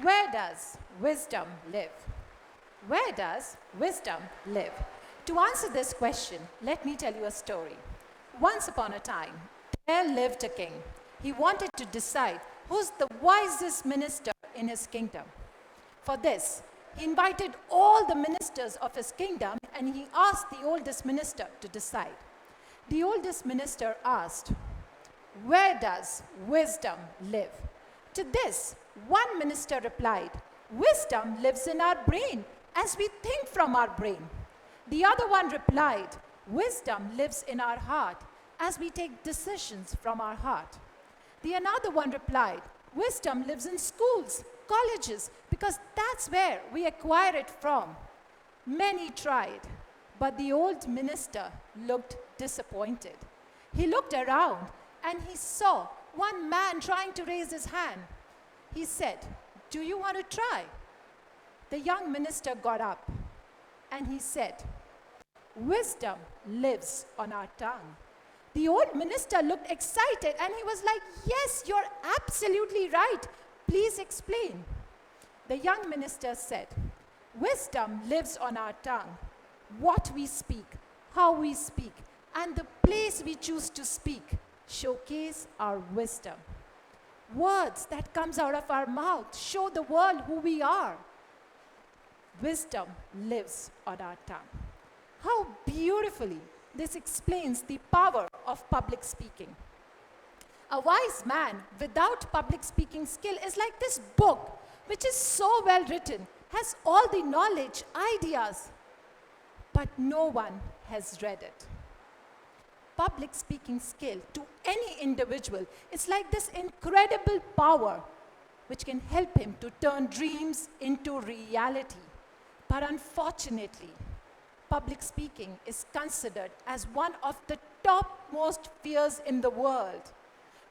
Where does wisdom live? Where does wisdom live? To answer this question, let me tell you a story. Once upon a time, there lived a king. He wanted to decide who's the wisest minister in his kingdom. For this, he invited all the ministers of his kingdom and he asked the oldest minister to decide. The oldest minister asked, "Where does wisdom live?" To this, one minister replied, "Wisdom lives in our brain as we think from our brain." The other one replied, "Wisdom lives in our heart as we take decisions from our heart." The another one replied, "Wisdom lives in schools, colleges, because that's where we acquire it from." Many tried, but the old minister looked disappointed. He looked around and he saw one man trying to raise his hand. He said, "Do you want to try?" The young minister got up and he said, "Wisdom lives on our tongue." The old minister looked excited and he was like, "Yes, you're absolutely right. Please explain." The young minister said, "Wisdom lives on our tongue. What we speak, how we speak, and the place we choose to speak showcase our wisdom. Words that comes out of our mouth show the world who we are. Wisdom lives on our tongue." How beautifully this explains the power of public speaking. A wise man without public speaking skill is like this book, which is so well written, has all the knowledge, ideas, but no one has read it. Public speaking skill to any individual is like this incredible power which can help him to turn dreams into reality. But unfortunately, public speaking is considered as one of the topmost fears in the world.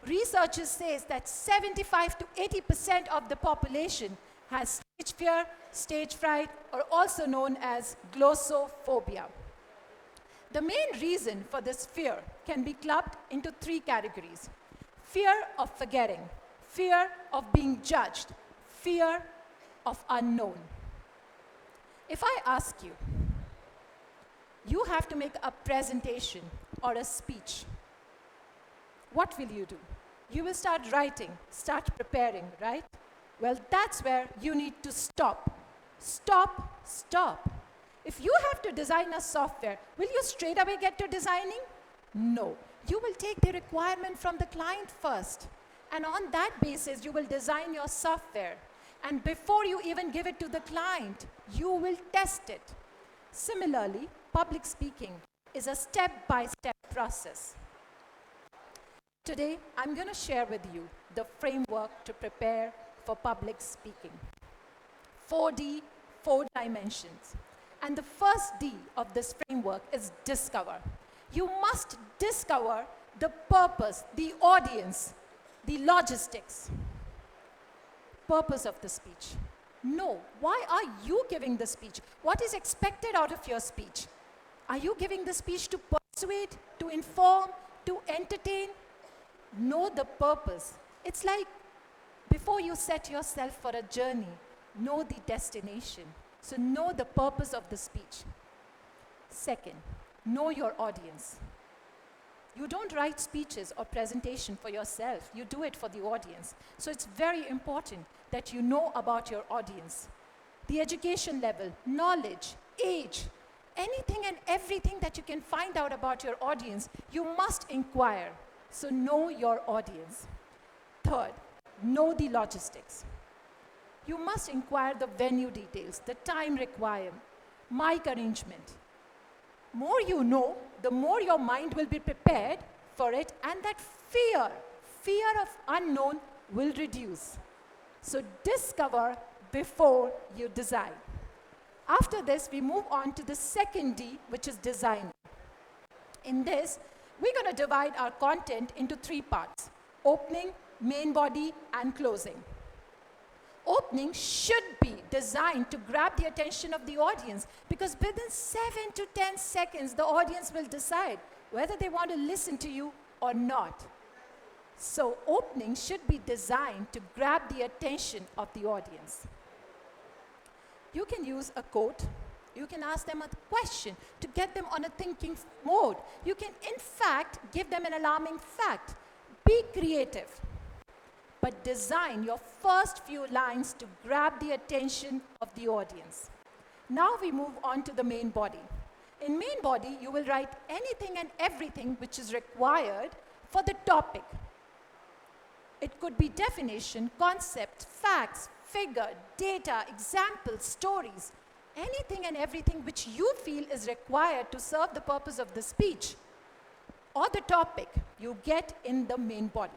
Researchers say that 75 to 80% of the population has stage fear, stage fright, or also known as glossophobia. The main reason for this fear can be clubbed into three categories: fear of forgetting, fear of being judged, fear of unknown. If I ask you, you have to make a presentation or a speech, what will you do? You will start writing, start preparing, right? Well, that's where you need to stop. Stop, stop. If you have to design a software, will you straight away get to designing? No. You will take the requirement from the client first. And on that basis, you will design your software. And before you even give it to the client, you will test it. Similarly, public speaking is a step-by-step process. Today, I'm going to share with you the framework to prepare for public speaking. 4D, 4 dimensions. And the first D of this framework is discover. You must discover the purpose, the audience, the logistics. Purpose of the speech. No, why are you giving the speech? What is expected out of your speech? Are you giving the speech to persuade, to inform, to entertain? Know the purpose. It's like before you set yourself for a journey, know the destination. So know the purpose of the speech. Second, know your audience. You don't write speeches or presentation for yourself. You do it for the audience. So it's very important that you know about your audience. The education level, knowledge, age, anything and everything that you can find out about your audience, you must inquire. So know your audience. Third, know the logistics. You must inquire the venue details, the time required, mic arrangement. More you know, the more your mind will be prepared for it, and that fear of unknown will reduce. So discover before you design. After this, we move on to the second D, which is design. In this, we're going to divide our content into 3 parts: opening, main body, and closing. Opening should be designed to grab the attention of the audience, because within 7 to 10 seconds, the audience will decide whether they want to listen to you or not. So opening should be designed to grab the attention of the audience. You can use a quote. You can ask them a question to get them on a thinking mode. You can, in fact, give them an alarming fact. Be creative, but design your first few lines to grab the attention of the audience. Now we move on to the main body. In main body, you will write anything and everything which is required for the topic. It could be definition, concept, facts, figure, data, examples, stories, anything and everything which you feel is required to serve the purpose of the speech or the topic you get in the main body.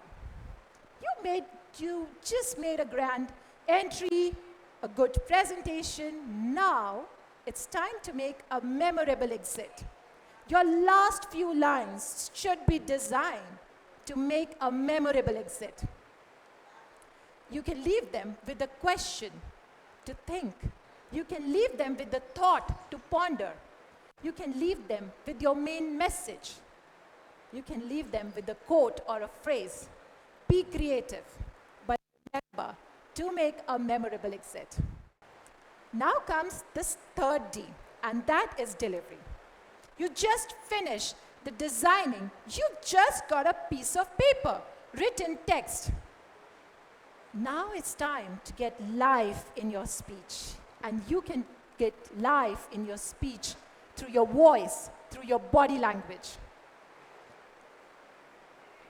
You just made a grand entry, a good presentation. Now it's time to make a memorable exit. Your last few lines should be designed to make a memorable exit. You can leave them with a question to think. You can leave them with a thought to ponder. You can leave them with your main message. You can leave them with a quote or a phrase. Be creative, but remember to make a memorable exit. Now comes this third D, and that is delivery. You just finished the designing. You just got a piece of paper, written text. Now it's time to get life in your speech. And you can get life in your speech through your voice, through your body language.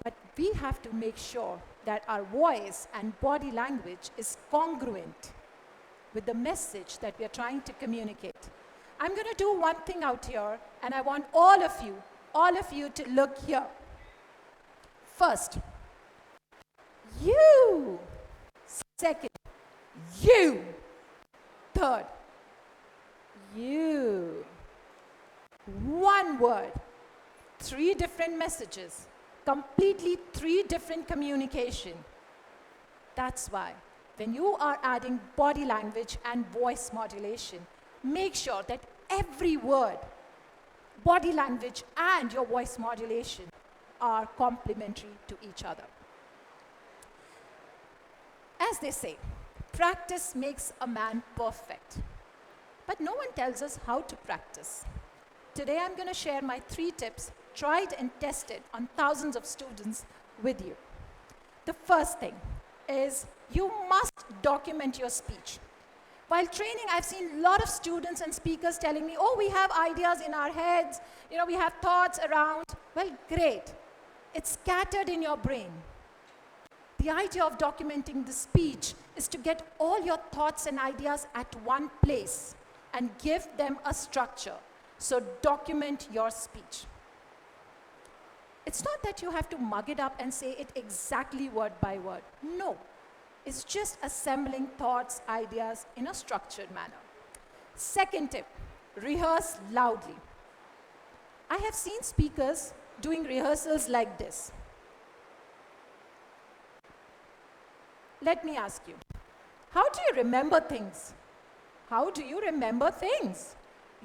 But we have to make sure that our voice and body language is congruent with the message that we are trying to communicate. I'm going to do one thing out here, and I want all of you to look here. First, you. Second, you. Third, you. One word, 3 different messages, completely 3 different communication. That's why when you are adding body language and voice modulation, make sure that every word, body language and your voice modulation are complementary to each other. As they say, practice makes a man perfect. But no one tells us how to practice. Today I'm going to share my 3 tips, tried and tested on thousands of students with you. The first thing is you must document your speech. While training, I've seen a lot of students and speakers telling me, oh, we have ideas in our heads, we have thoughts around. Well, great. It's scattered in your brain. The idea of documenting the speech is to get all your thoughts and ideas at one place and give them a structure. So document your speech. It's not that you have to mug it up and say it exactly word by word. No. It's just assembling thoughts, ideas in a structured manner. Second tip, rehearse loudly. I have seen speakers doing rehearsals like this. Let me ask you, how do you remember things? How do you remember things?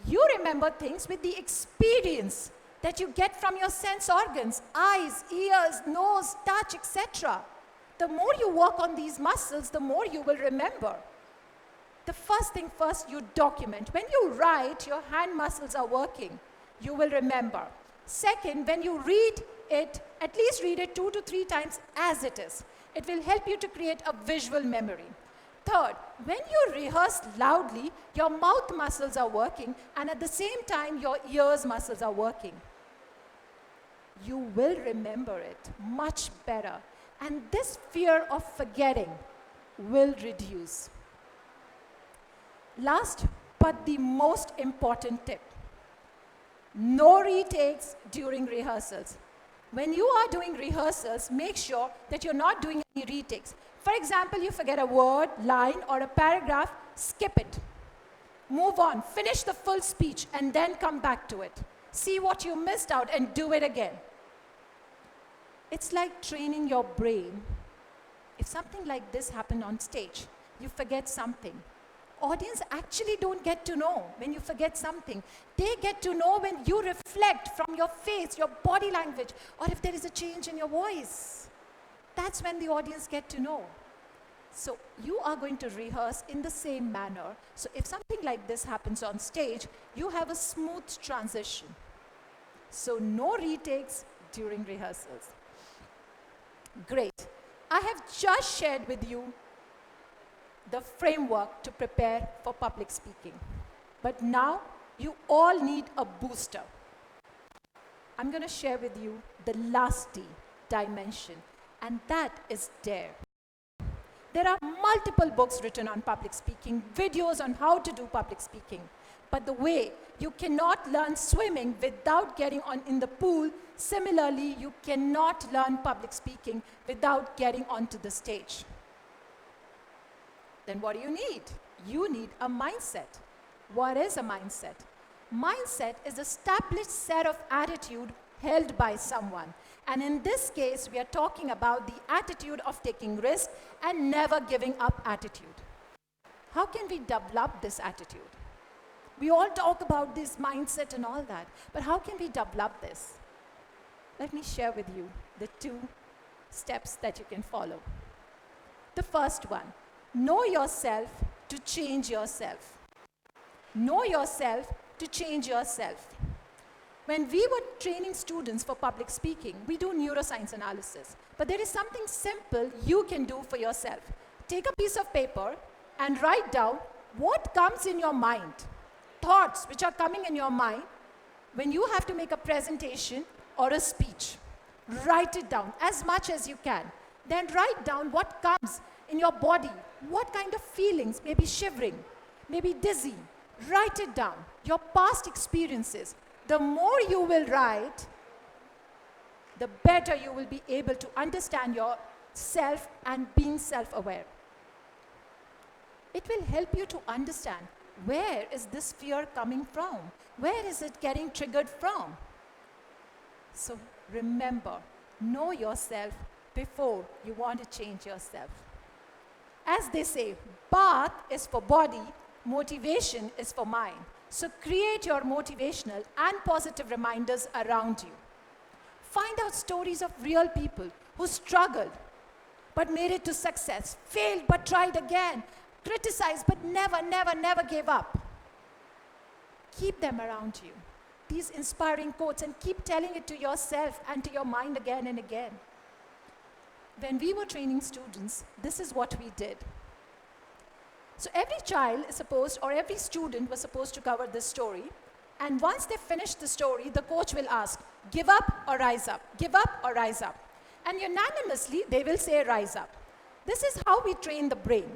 You remember things with the experience that you get from your sense organs, eyes, ears, nose, touch, etc. The more you work on these muscles, the more you will remember. The first thing first, you document. When you write, your hand muscles are working. You will remember. Second, when you read it, at least read it 2 to 3 times as it is. It will help you to create a visual memory. Third, when you rehearse loudly, your mouth muscles are working, and at the same time, your ears muscles are working. You will remember it much better, and this fear of forgetting will reduce. Last, but the most important tip, no retakes during rehearsals. When you are doing rehearsals, make sure that you're not doing any retakes. For example, you forget a word, line, or a paragraph, skip it. Move on, finish the full speech, and then come back to it. See what you missed out and do it again. It's like training your brain. If something like this happened on stage, you forget something. Audience actually don't get to know when you forget something. They get to know when you reflect from your face, your body language, or if there is a change in your voice. That's when the audience get to know. So you are going to rehearse in the same manner. So if something like this happens on stage, you have a smooth transition. So no retakes during rehearsals. Great. I have just shared with you the framework to prepare for public speaking. But now you all need a booster. I'm going to share with you the last D dimension, and that is dare. There are multiple books written on public speaking, videos on how to do public speaking. But the way you cannot learn swimming without getting in the pool, similarly, you cannot learn public speaking without getting onto the stage. Then what do you need? You need a mindset. What is a mindset? Mindset is an established set of attitude held by someone. And in this case, we are talking about the attitude of taking risk and never giving up attitude. How can we develop this attitude? We all talk about this mindset and all that, but how can we develop this? Let me share with you the 2 steps that you can follow. The first one, know yourself to change yourself. Know yourself to change yourself. When we were training students for public speaking, we do neuroscience analysis. But there is something simple you can do for yourself. Take a piece of paper and write down what comes in your mind. Thoughts which are coming in your mind when you have to make a presentation or a speech. Write it down as much as you can. Then write down what comes in your body. What kind of feelings, maybe shivering, maybe dizzy. Write it down. Your past experiences. The more you will write, the better you will be able to understand yourself and being self-aware. It will help you to understand where is this fear coming from? Where is it getting triggered from? So remember, know yourself before you want to change yourself. As they say, bath is for body, motivation is for mind. So create your motivational and positive reminders around you. Find out stories of real people who struggled but made it to success, failed but tried again, criticized but never gave up. Keep them around you, these inspiring quotes, and keep telling it to yourself and to your mind again and again. When we were training students, this is what we did. So every child is supposed, or every student was supposed to cover this story. And once they finish the story, the coach will ask, give up or rise up? Give up or rise up? And unanimously, they will say rise up. This is how we train the brain.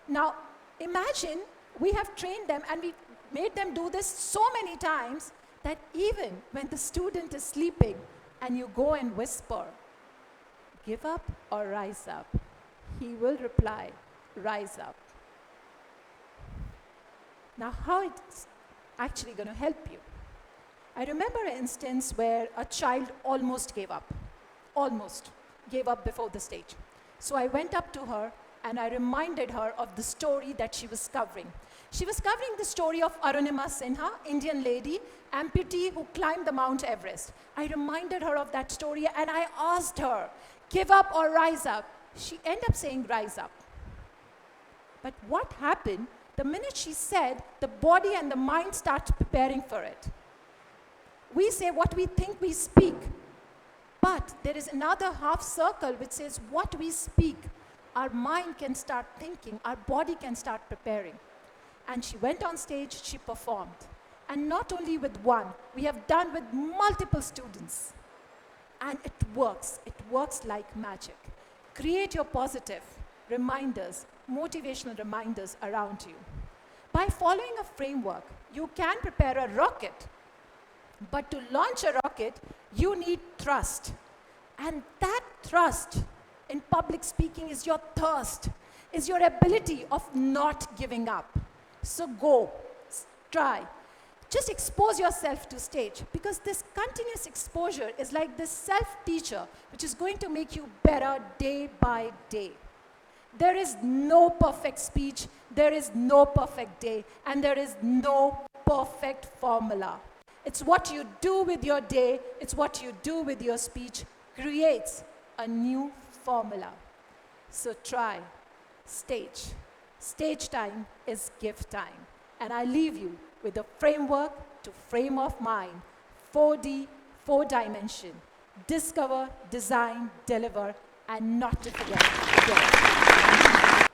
Now, imagine we have trained them and we made them do this so many times that even when the student is sleeping and you go and whisper, give up or rise up, he will reply, rise up. Now, how it's actually going to help you? I remember an instance where a child almost gave up before the stage. So I went up to her and I reminded her of the story that she was covering. She was covering the story of Arunima Sinha, Indian lady, amputee who climbed the Mount Everest. I reminded her of that story and I asked her, give up or rise up? She ended up saying rise up. But what happened? The minute she said, the body and the mind start preparing for it. We say what we think we speak, but there is another half circle which says what we speak, our mind can start thinking, our body can start preparing. And she went on stage, she performed. And not only with one, we have done with multiple students. And it works like magic. Create your positive reminders, motivational reminders around you. By following a framework, you can prepare a rocket. But to launch a rocket, you need thrust. And that thrust in public speaking is your thirst, is your ability of not giving up. So go, try. Just expose yourself to stage, because this continuous exposure is like this self-teacher which is going to make you better day by day. There is no perfect speech, there is no perfect day, and there is no perfect formula. It's what you do with your day, it's what you do with your speech creates a new formula. So try. Stage. Stage time is gift time. And I leave you with a framework to frame of mind, 4D, 4-dimension. Discover, design, deliver, and not to forget, deliver.